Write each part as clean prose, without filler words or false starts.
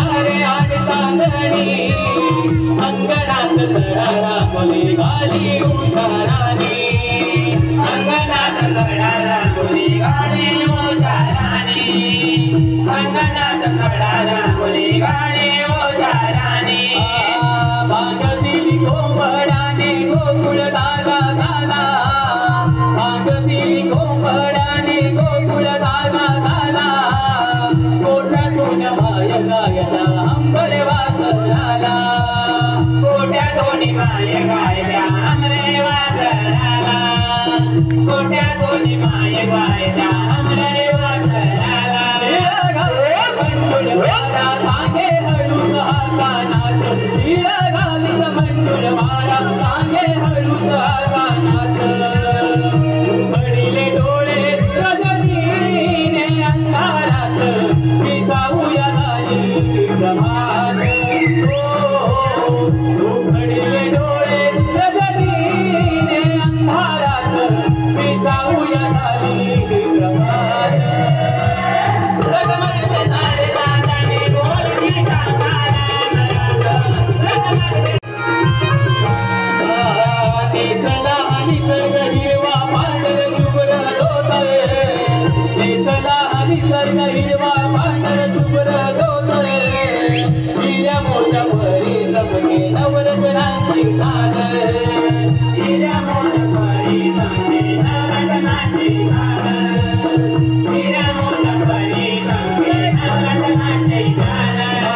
वारे आड चांदणी अंगणात चढारा मुली गाली उशाराने अंगणात चढारा मुली गाली उशाराने अंगणात चढारा मुली गाली उशाराने भागतील कोंबडाने गोकुळ धागा झाला भागतील कोंबडाने गोकुळ धागा झाला कोट्यातून माय गायला अंबरे वास झाला कोट्यातून माय गायला अंबरे वास झाला कोट्यातून माय गायला अंबरे वास झाला मंजुळ वारा सांगे हळूच हातानात घालीत मंजुळ वारा सांगे हळूच हातानात उघडीले डोळे रजनीने अंधारात विसाऊया झाली प्रभात उघडीले डोळे रजनीने अंधारात विसाऊया झाली प्रभात रगमगते सारे नादाने बोलती कानाला नेसला निसर्ग हिरवा पांढर शुभ्र धोतर नेसला निसर्ग हिरवा पांढर शुभ्र धोतर हिऱ्या मोठ्या भरी चमके नवरत्नांची घागर हिऱ्या मोठ्या भरी चमके नवरत्नांची घागर हिऱ्या मोठ्या भरी चमके नवरत्नांची घागर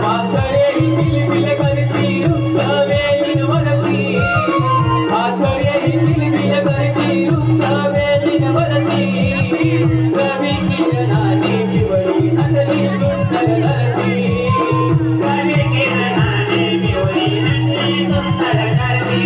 पाखरे किलबिल करती वृक्ष वेलींवरती पाखरे किलबिल करती वृक्ष वेलींवरती कवी किरणाने पिवळी नटली सुंदर धरती कवी किरणाने पिवळी नटली सुंदर धरती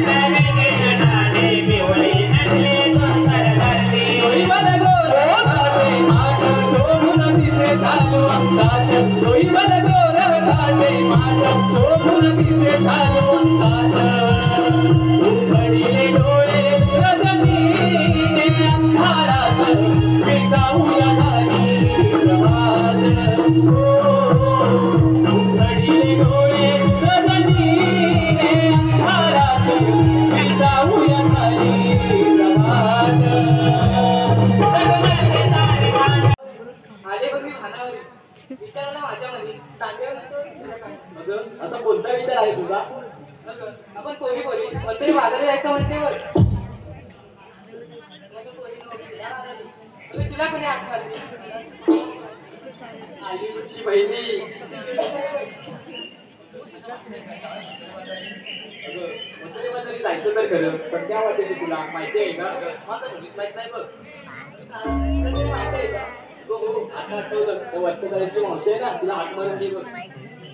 कवी किरणाने पिवळी नटली सुंदर धरती डोईवर गोर घाटे माठ शोभून दिसे चालू अंगात डोईवर गोर घाटे माठ शोभून दिसे चालू अंगात उघडीले डोळे रजनीने अंधारात विसाऊया झाली प्रभात उघडीले डोळे रजनीने अंधारात विसाऊया झाली प्रभात आले बघ मी भानावरी विचारला माझ्यामध्ये सांगेल असा कोणता विचार आहे तुझा आपण पोरी पोरी कोणतरी बाजारात जायचं म्हणते बघ तुला कोणी हात मारली आली कुठली बहिणी कोणतरी जायचं तर खरं पण त्या वाटेची तुला माहिती आहे का माहित नाही बघ माहिती आहे का हो आता आठवलं वर्षाची मावशी आहे ना तुला हात मारून दे बघ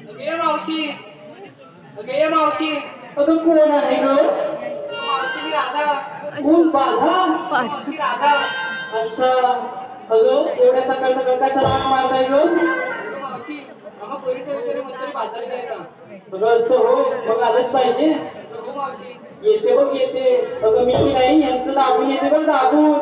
अगे मावशी अगे मावशी अगं कोण आहे ग मावशी मी राधा कोण बाधा मावशी राधा अच्छा अगं एवढ्या सकाळ सकाळ कशाला हात मारताय ग मावशी आम्हा पोरीच्या विचार कोणतरी बाजारी जायचा अगं असं हो मग आलंच पाहिजे हो मावशी येते बघ येते अगं मी नाही यांचं दाबून येते बघ दाबून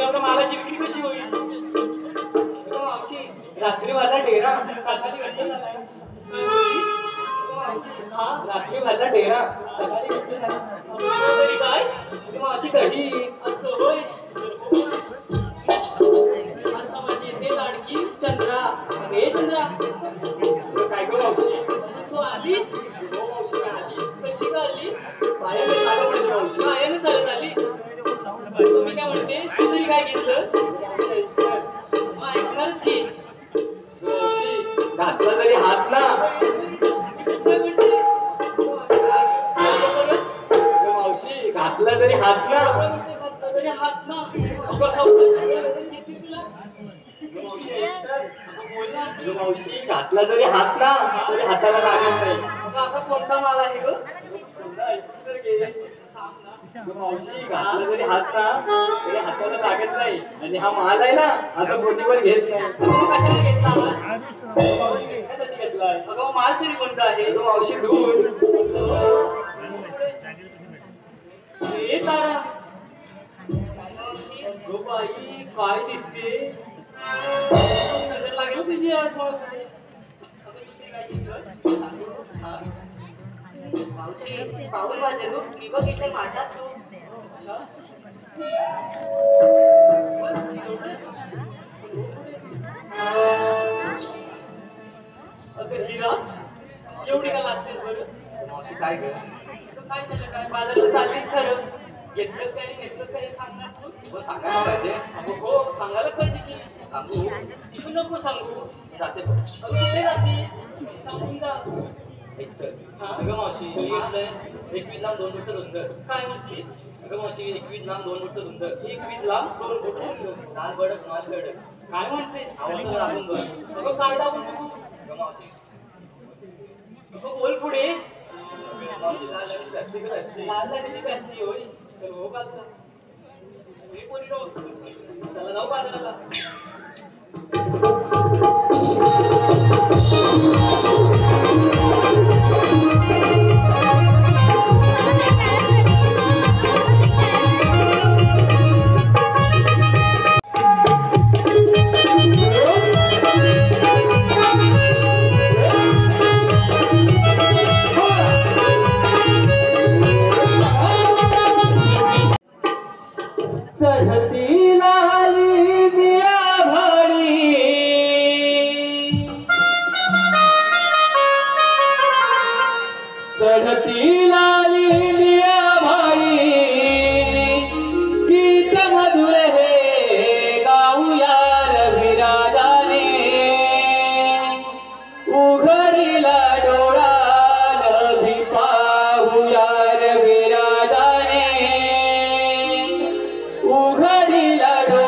आपल्या मालाची विक्री कशी होईल? मावशी रात्री मला डेरा सकाळी घट्ट झालाय. काय बोललीस? हा रात्री मला डेरा सकाळी घट्ट झाला. तरी काय? मावशी कधी असं होय. आता माझी येते लाडकी चंद्रा. हे चंद्रा काय गं मावशी? तू आलीस? हो मावशी मी आली. कशी का आलीस? पायाने चालत आली मावशी. पायाने चालत आलीस? तुम्ही काय म्हणते? तू तरी काय घेतलंस? मग ऐकणारच की. मावशी घातला जरी हात ना. काय म्हणते? मावशी घातला जरी हात ना. हात ना कसा किती तुला मावशी घातला जरी हात ना तरी हाताला लागत नाही. असा कोणता माल आहे ग? मावशी घातला जरी हात ना तरी हाताला लागत नाही आणि हा माल आहे ना असं बोटीवर घेत नाही. कशाला घेतला कशासाठी घेतलाय? अगं माल तरी कोणता आहे? मावशी दूध. हे तारा गो बाई काय दिसते? नजर लागेल तुझी आज मावशी पाऊल वाजलो मी बघितलंय माठात तू. अगं हिरा एवढी का लाजतेस बरं? मावशी काय कर? काय झालं काय? बाजारात चाललीस खरं? घेतलंच काय घेतलंच काय सांगणार तू? हो सांगायला पाहिजे. अगं हो सांगायला पाहिजे की. सांगू तू नको सांगू. जाते अगं कुठे जाते? सांगून जा. अगं मावशी मी घेतलंय 21 लांब 2 मीटर रुंद. काय म्हटलीस? अगं मावशी 21 लांब 2 मीटर रुंद. 21 लांब 2 फूट. लाल बडक माल कडक. काय म्हणतेस? आवाज लागून बघ. अगं काय दाबून तू? अगं मावशी अगं बोल पुढे. मावशी लाल आणि पेप्सी का पेप्सी? लाल लाटीची पॅप्सी होय. चल हो बाजूला. मी कोणी नव्हतो. चला जाऊ बाजाराला. चढती लाली दिया भरी चढती लाली दिया भरी गीत मधुर हे गाऊया रविराजाने उघडीला डोळा नभी पाहूया रविराजाने उघडीला डोळा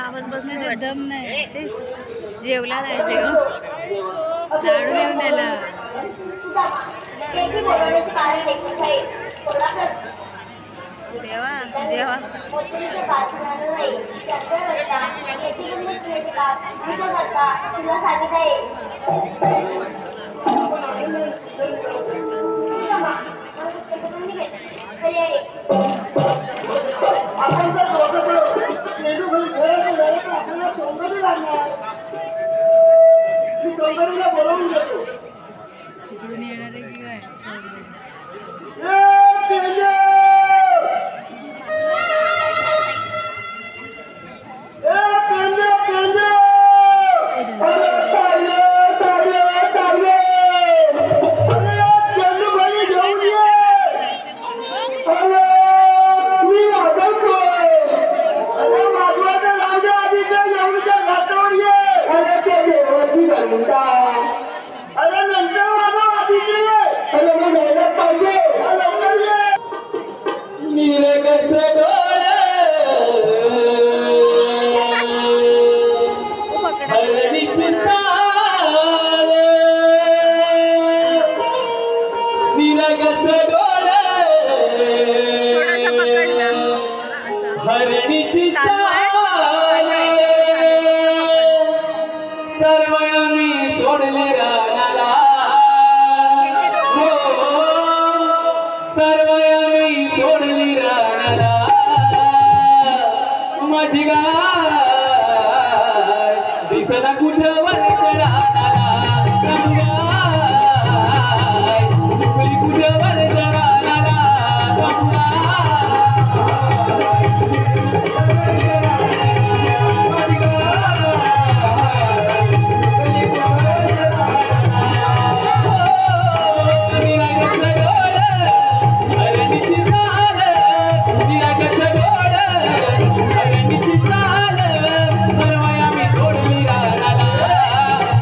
आवाज बसण्याचा दम नाही. तेच जेवला नाही देव लाडू देऊन द्यायला. देवा जेव्हा आपण जर आपल्याला सौंदर्य लागणार. मी सौंदर्याला बोलवून घेतो. तिकडून येणार आहे की काय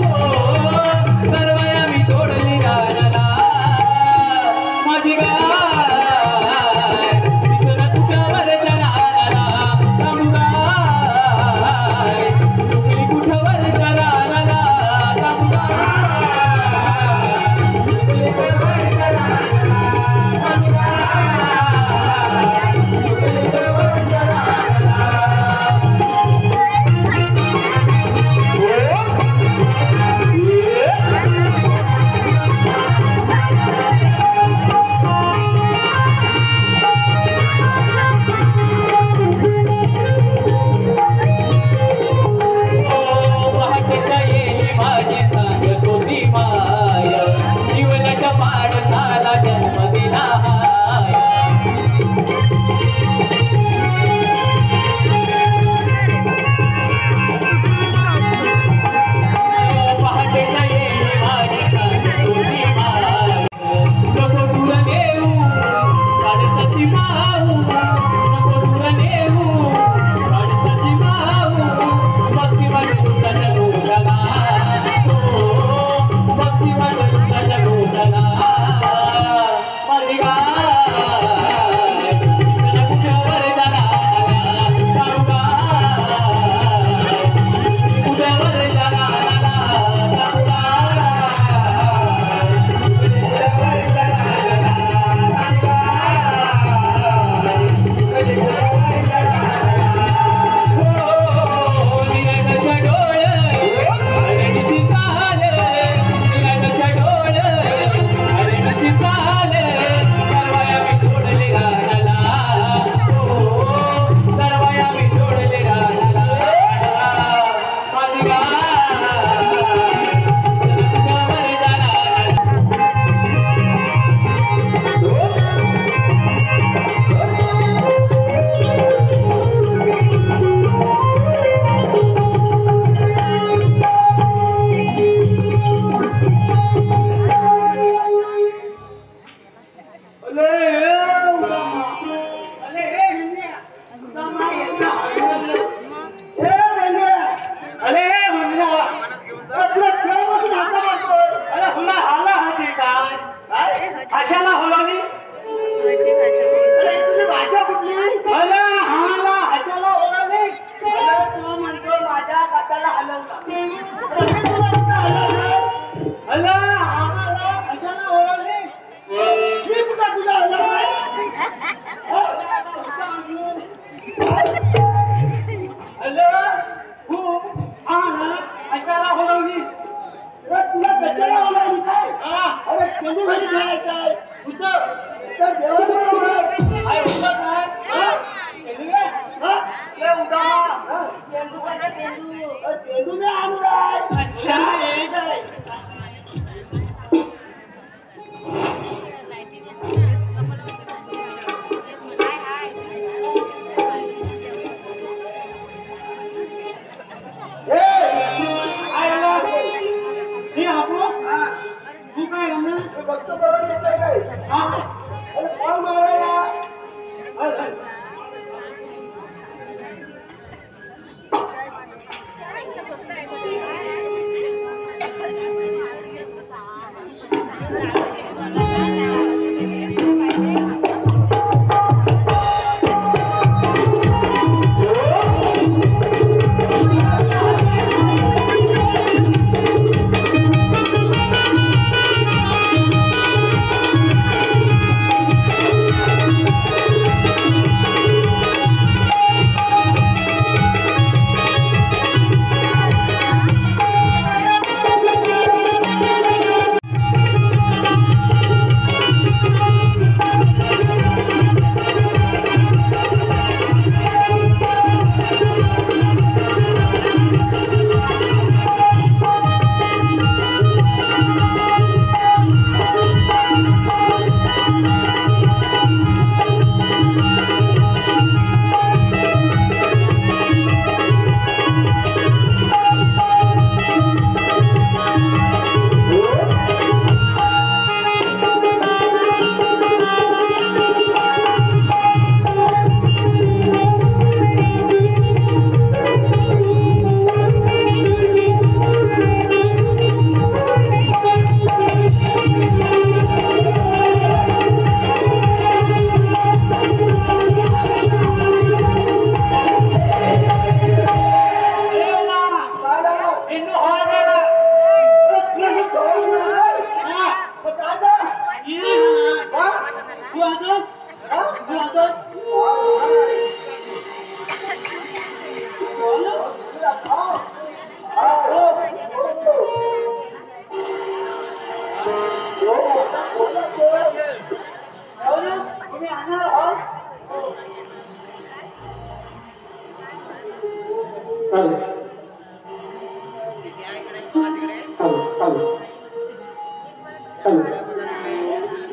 Oh तू काय म्हणणार मी बघतो बरोबर येतोय काय हा अरे कोण मारायला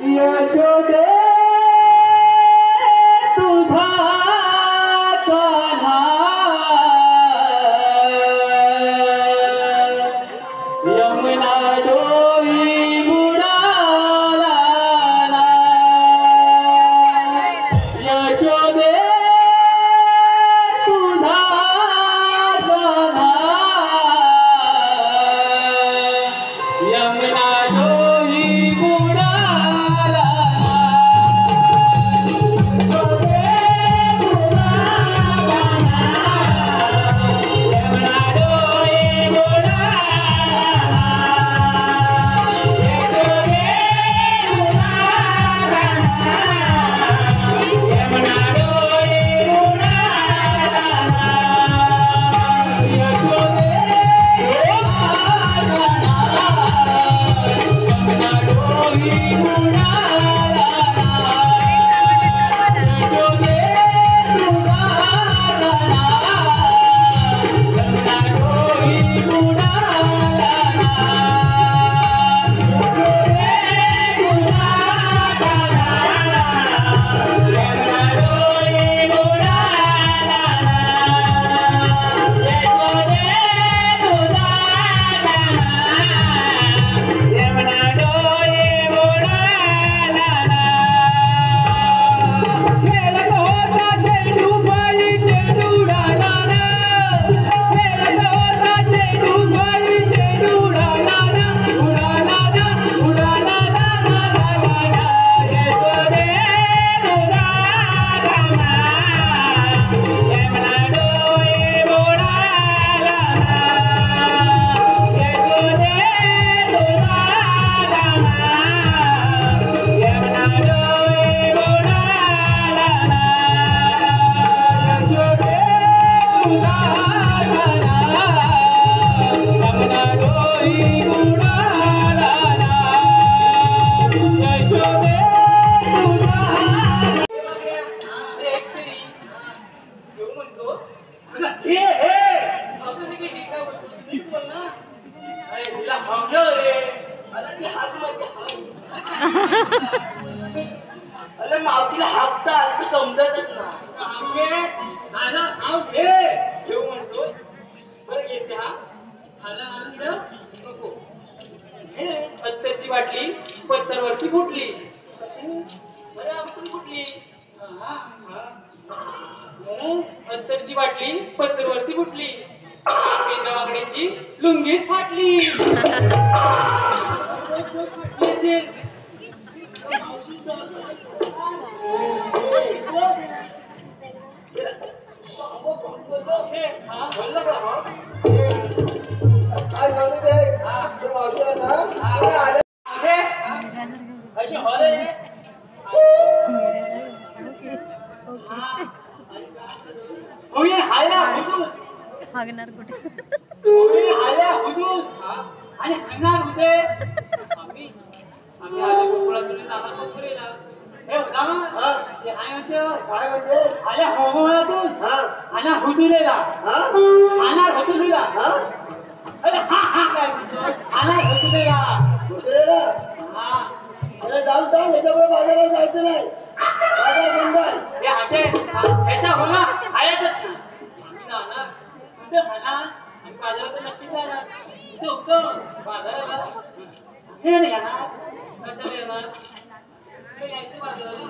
यशोदे तुझा कान्हा यमुना डोई बुडाला ना यशोदे तुझा कान्हा यमुना डोई बुडाला अरे मावतीला हाकता तू समजतच ना माझा नाव घे घेऊ म्हणतोय बरं येते हा नको अत्तरची बाटली पत्तरवरती फुटली. बरं आपण फुटली. बरं अत्तरची बाटली पत्तरवरती फुटली. पेंदावाकड्याची लुंगीच फाटली. असेल. काय सांगू ते असे हॉले हायला हुजूर हागणार कुठे हायला हुजूर आणि हंगार होते. आम्ही आल्या गोकुळातून जाणार पोखरीला. हे होता मग ते काय म्हणते आल्या होमोळातून आल्या हुजुरेला आणार हुजुरेला. अरे हा हा काय म्हणतो आणार हुजुरेला. हा अरे जाऊ सांग याच्यामुळे बाजारात जायचं नाही. बाजार बंद आहे. हे असे ह्याचा होला आहेच आम्ही जाणार कुठे खाणार आणि बाजारात नक्कीच जाणार. कुठं बाजाराला हे नाही येणार कशाला येणार यायचं बाजाराला.